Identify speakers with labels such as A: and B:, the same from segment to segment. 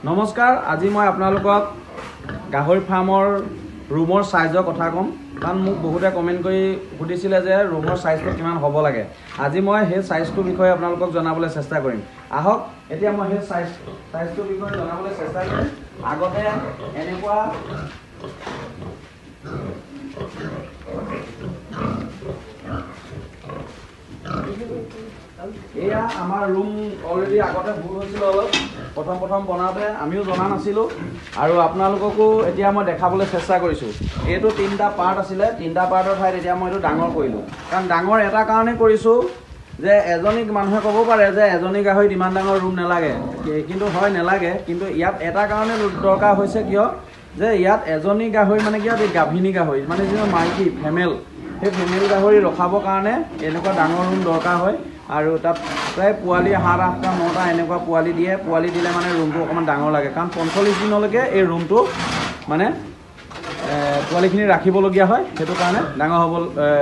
A: নমস্কাৰ আজি মই আপোনালোকক গাহৰি ফাৰ্মৰ ৰুমৰ সাইজৰ কথা কম কাৰণ মোক বহুতে কমেন্ট কৰি সুধিছিলে যে ৰুমৰ সাইজটো কিমান হ'ব লাগে আজি মই সেই সাইজটোৰ বিষয়ে আপোনালোকক জনাবলৈ চেষ্টা কৰিম আহক এতিয়া মই সেই সাইজটোৰ বিষয়ে জনাবলৈ চেষ্টা কৰিম আগতে এনেকুৱা এয়া আমাৰ ৰুম অলৰেডি আগতে ভুল হৈছিল অলপ প্ৰথম বনাওঁতে আমিও জনা নাছিলোঁ আৰু আপোনালোককো এতিয়া মই দেখাবলৈ চেষ্টা কৰিছোঁ এইটো তিনিটা পাৰ্ট আছিলে তিনিটা পাৰ্টৰ ঠাইত এতিয়া মই এইটো ডাঙৰ কৰিলোঁ কাৰণ ডাঙৰ এটা কাৰণে কৰিছোঁ যে এজনী মানুহে ক'ব পাৰে যে এজনী গাহৰিত ইমান ডাঙৰ ৰুম নালাগে কিন্তু হয় নালাগে কিন্তু ইয়াত এটা কাৰণে দৰকাৰ হৈছে কিয় যে ইয়াত এজনী গাহৰি মানে কি গাভিনী গাহৰি মানে যিটো মাইকী ফেমেল সেই ফেমেল গাহৰি ৰখাবৰ কাৰণে এনেকুৱা ডাঙৰ ৰুম দৰকাৰ হয় আৰু তাত প্ৰায় পোৱালি 7-8টা 9টা এনেকুৱা পোৱালি দিয়ে পোৱালি দিলে মানে ৰুমটো অকণমান ডাঙৰ লাগে কাৰণ 45 দিনলৈকে এই ৰুমটো মানে পোৱালিখিনি ৰাখিবলগীয়া হয় সেইটো কাৰণে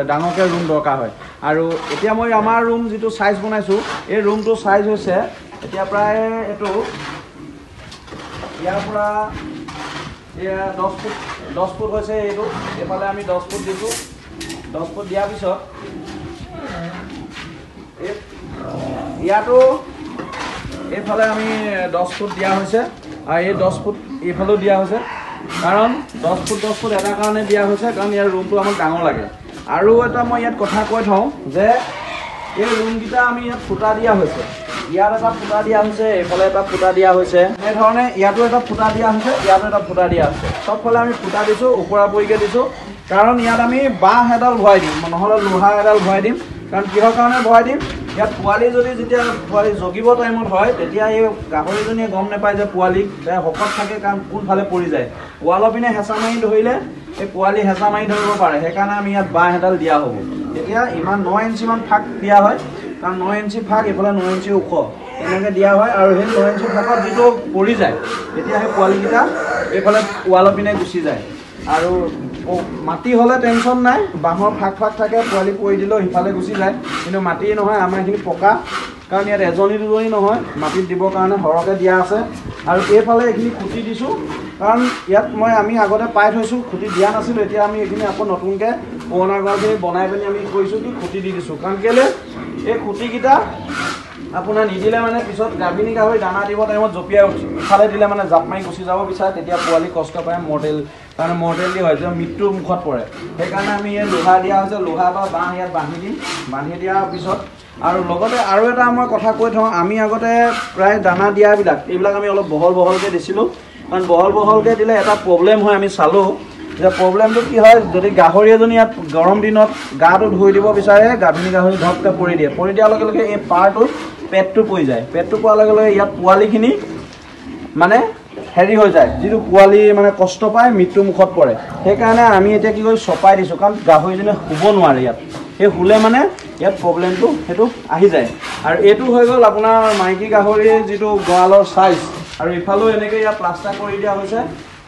A: ডাঙৰকৈ ৰুম দৰকাৰ হয় আৰু এতিয়া মই আমাৰ ৰুম যিটো সাইজ বনাইছোঁ এই ৰুমটো সাইজ হৈছে এতিয়া প্ৰায় এইটো ইয়াৰ পৰা 10 ফুট হৈছে এইটো এফালে আমি 10 ফুট দিছোঁ 10 ফুট দিয়াৰ পিছত ইয়াতো এইফালে আমি 10 ফুট দিয়া হৈছে আৰু এই 10 ফুট এইফালেও দিয়া হৈছে কাৰণ 10 ফুট এটা কাৰণে দিয়া হৈছে কাৰণ ইয়াৰ ৰুমটো আমাক ডাঙৰ লাগে আৰু এটা মই ইয়াত কথা কৈ থওঁ যে এই ৰুমকেইটা আমি ইয়াত ফুটা দিয়া হৈছে ইয়াত এটা ফুটা দিয়া হৈছে এইফালে এটা ফুটা দিয়া হৈছে এনেধৰণে ইয়াতো এটা ফুটা দিয়া হৈছে ইয়াতো এটা ফুটা দিয়া হৈছে চবফালে আমি ফুটা দিছোঁ ওপৰা-ওপৰিকৈ দিছোঁ কাৰণ ইয়াত আমি বাঁহ এডাল ভৰাই দিম নহ'লে লোহা এডাল ভৰাই দিম কাৰণ কিহৰ কাৰণে ভৰাই দিম ইয়াত পোৱালি যদি যেতিয়া পোৱালি জগিব টাইমত হয় তেতিয়া এই গাহৰিজনীয়ে গম নাপায় যে পোৱালি শকত থাকে কাৰণ কোনফালে পৰি যায় ৱালৰ পিনে হেঁচা মাৰি ধৰিলে এই পোৱালি হেঁচা মাৰি ধৰিব পাৰে সেইকাৰণে আমি ইয়াত বাঁহ এডাল দিয়া হ'ব এতিয়া ইমান 9 ইঞ্চিমান ফাক দিয়া হয় কাৰণ 9 ইঞ্চি ফাক এইফালে 9 ইঞ্চি ওখ এনেকৈ দিয়া হয় আৰু সেই 9 ইঞ্চি ফাকত যিটো পৰি যায় তেতিয়া সেই পোৱালিকেইটা এইফালে ৱালৰ পিনে গুচি যায় আৰু মাটি হ'লে টেনশ্যন নাই বাঁহৰ ফাক থাকে পোৱালি পৰি দিলেও সিফালে গুচি যায় কিন্তু মাটি নহয় আমাৰ এইখিনি পকা কাৰণ ইয়াত এজনী দুজনী নহয় মাটিত দিবৰ কাৰণে সৰহকৈ দিয়া আছে আৰু এইফালে এইখিনি খুঁটি দিছোঁ কাৰণ ইয়াত আমি আগতে পাই থৈছোঁ খুঁটি দিয়া নাছিলোঁ এতিয়া আমি এইখিনি আকৌ নতুনকৈ পুৰণা ঘৰখিনি বনাই পিনি আমি কৰিছোঁ কি খুঁটি দি দিছোঁ কাৰণ কেলৈ এই খুঁটিকেইটা আপোনাৰ নিদিলে মানে পিছত গাভিনী গাহৰি দানা দিব টাইমত জঁপিয়াই ইফালে দিলে মানে জাপ মাৰি গুচি যাব বিচাৰে তেতিয়া পোৱালি কষ্ট পায় মৰ্টেলি হয় যে মৃত্যুৰ মুখত পৰে সেইকাৰণে আমি ইয়াত লোহা দিয়া হৈছে লোহা বা বাঁহ ইয়াত বান্ধি দিম বান্ধি দিয়াৰ পিছত আৰু লগতে আৰু এটা মই কথা কৈ থওঁ আমি আগতে প্ৰায় দানা দিয়াবিলাক এইবিলাক আমি অলপ বহলকৈ দিছিলোঁ কাৰণ বহলকৈ দিলে এটা প্ৰব্লেম হয় আমি চালোঁ যে প্ৰব্লেমটো কি হয় যদি গাহৰি এজনী ইয়াত গৰম দিনত গাটো ধুই দিব বিচাৰে গাভিনী গাহৰি ধপকৈ পৰি দিয়াৰ লগে লগে এই পাৰটোত পেটটো পৰি যায় পেটটো পোৱাৰ লগে লগে ইয়াত পোৱালিখিনি মানে হেৰি হৈ যায় যিটো পোৱালি মানে কষ্ট পায় মৃত্যুৰ মুখত পৰে সেইকাৰণে আমি এতিয়া কি কৰি চপাই দিছোঁ কাৰণ গাহৰিজনীয়ে শুব নোৱাৰে ইয়াত সেই শুলে মানে ইয়াত প্ৰব্লেমটো সেইটো আহি যায় আৰু এইটো হৈ গ'ল আপোনাৰ মাইকী গাহৰিৰ যিটো গঁৰালৰ চাইজ আৰু ইফালেও এনেকৈ ইয়াত প্লাষ্টাৰ কৰি দিয়া হৈছে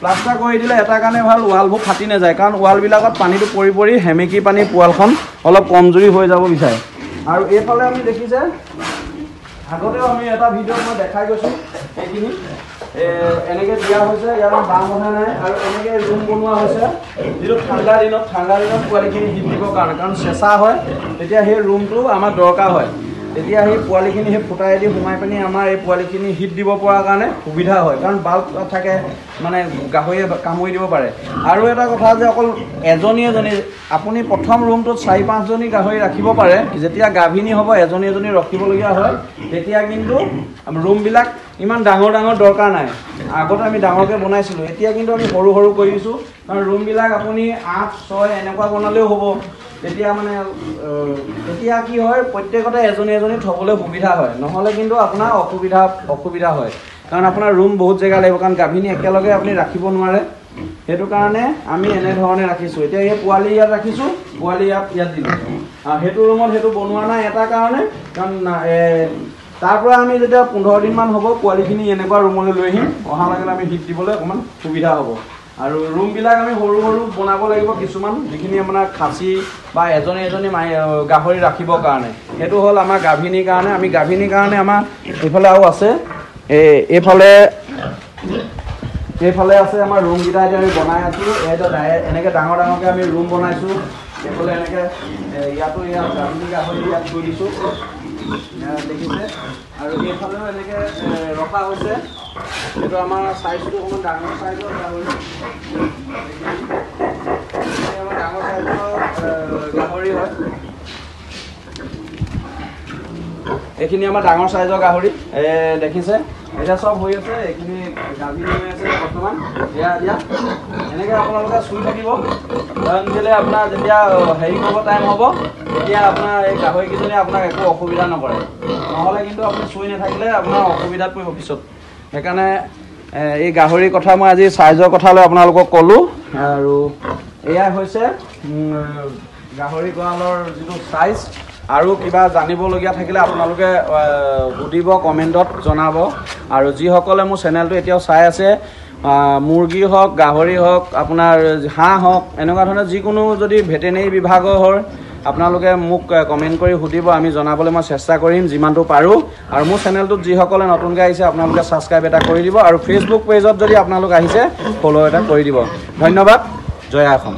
A: প্লাষ্টাৰ কৰি দিলে এটা কাৰণে ভাল ৱালবোৰ ফাটি নাযায় কাৰণ ৱালবিলাকত পানীটো পৰি সেমেকি পানী পোৱালখন অলপ কমজুৰি হৈ যাব বিচাৰে আৰু এইফালে আমি দেখিছে আগতেও আমি এটা ভিডিঅ'ত মই দেখাই গৈছোঁ এইখিনি এনেকৈ দিয়া হৈছে ইয়াত বাঁহ বন্ধা নাই আৰু এনেকৈ ৰুম বনোৱা হৈছে যিটো ঠাণ্ডা দিনত পোৱালিখিনি হিট দিবৰ কাৰণে কাৰণ চেঁচা হয় তেতিয়া সেই ৰুমটো আমাৰ দৰকাৰ হয় তেতিয়া সেই পোৱালিখিনি সেই ফুটাইদি সোমাই পিনি আমাৰ এই পোৱালিখিনি হিট দিব পৰাৰ কাৰণে সুবিধা হয় কাৰণ বাল্ব থাকে মানে গাহৰিয়ে কামুৰি দিব পাৰে আৰু এটা কথা যে অকল এজনী আপুনি প্ৰথম ৰুমটোত 4-5জনী গাহৰি ৰাখিব পাৰে যেতিয়া গাভিনী হ'ব এজনী ৰখিবলগীয়া হয় তেতিয়া কিন্তু ৰুমবিলাক ইমান ডাঙৰ দৰকাৰ নাই আগতে আমি ডাঙৰকৈ বনাইছিলোঁ এতিয়া কিন্তু আমি সৰু কৰি দিছোঁ কাৰণ ৰুমবিলাক আপুনি 8-6 এনেকুৱা বনালেও হ'ব তেতিয়া মানে এতিয়া কি হয় প্ৰত্যেকতে এজনী থ'বলৈ সুবিধা হয় নহ'লে কিন্তু আপোনাৰ অসুবিধা হয় কাৰণ আপোনাৰ ৰুম বহুত জেগা লাগিব কাৰণ গাভিনী একেলগে আপুনি ৰাখিব নোৱাৰে সেইটো কাৰণে আমি এনেধৰণে ৰাখিছোঁ এতিয়া এই পোৱালি ইয়াত ৰাখিছোঁ পোৱালি ইয়াত দিলোঁ সেইটো ৰুমত সেইটো বনোৱা নাই এটা কাৰণে কাৰণ তাৰ পৰা আমি যেতিয়া 15 দিনমান হ'ব পোৱালিখিনি এনেকুৱা ৰুমলৈ লৈ আহিম অহা লাগিলে আমি হিট দিবলৈ অকণমান সুবিধা হ'ব আৰু ৰুমবিলাক আমি সৰু বনাব লাগিব কিছুমান যিখিনি আপোনাৰ খাচী বা এজনী গাহৰি ৰাখিবৰ কাৰণে সেইটো হ'ল আমাৰ গাভিনীৰ কাৰণে আমি গাভিনীৰ কাৰণে আমাৰ এইফালে আৰু আছে এইফালে এইফালে আছে আমাৰ ৰুমকেইটা এতিয়া আমি বনাই আছোঁ এনেকৈ ডাঙৰ ডাঙৰকৈ আমি ৰুম বনাইছোঁ এইফালে এনেকৈ ইয়াতো ইয়াত গাভিনী গাহৰি ইয়াত থৈ দিছোঁ দেখিছে আৰু এইফালেও এনেকৈ ৰখা হৈছে এইটো আমাৰ চাইজটো অকণমান ডাঙৰ চাইজৰ গাহৰি আমাৰ ডাঙৰ চাইজৰ গাহৰি হয় এইখিনি আমাৰ ডাঙৰ চাইজৰ গাহৰি দেখিছে এতিয়া চব হৈ আছে এইখিনি গাভিনী হৈ আছে বৰ্তমান দিয়া এনেকৈ আপোনালোকে চুই থাকিব কাৰণ কেলৈ আপোনাৰ যেতিয়া হেৰি কৰিব টাইম হ'ব তেতিয়া আপোনাৰ এই গাহৰিকেইজনীয়ে আপোনাক একো অসুবিধা নকৰে নহ'লে কিন্তু আপুনি চুই নাথাকিলে আপোনাৰ অসুবিধাত পৰিব পিছত সেইকাৰণে এই গাহৰিৰ কথা মই আজি চাইজৰ কথা লৈ আপোনালোকক ক'লোঁ আৰু এয়া হৈছে গাহৰি গঁৰালৰ যিটো চাইজ আৰু কিবা জানিবলগীয়া থাকিলে আপোনালোকে সুধিব কমেণ্টত জনাব আৰু যিসকলে মোৰ চেনেলটো এতিয়াও চাই আছে মুৰ্গী হওক গাহৰি হওক আপোনাৰ হাঁহ হওক এনেকুৱা ধৰণৰ যিকোনো যদি ভেটেনেৰি বিভাগৰ হয় আপোনালোকে মোক কমেণ্ট কৰি সুধিব আমি জনাবলৈ মই চেষ্টা কৰিম যিমানটো পাৰোঁ আৰু মোৰ চেনেলটোত যিসকলে নতুনকৈ আহিছে আপোনালোকে ছাবস্ক্ৰাইব এটা কৰি দিব আৰু ফেচবুক পেজত যদি আপোনালোক আহিছে ফ'ল' এটা কৰি দিব ধন্যবাদ জয় অসম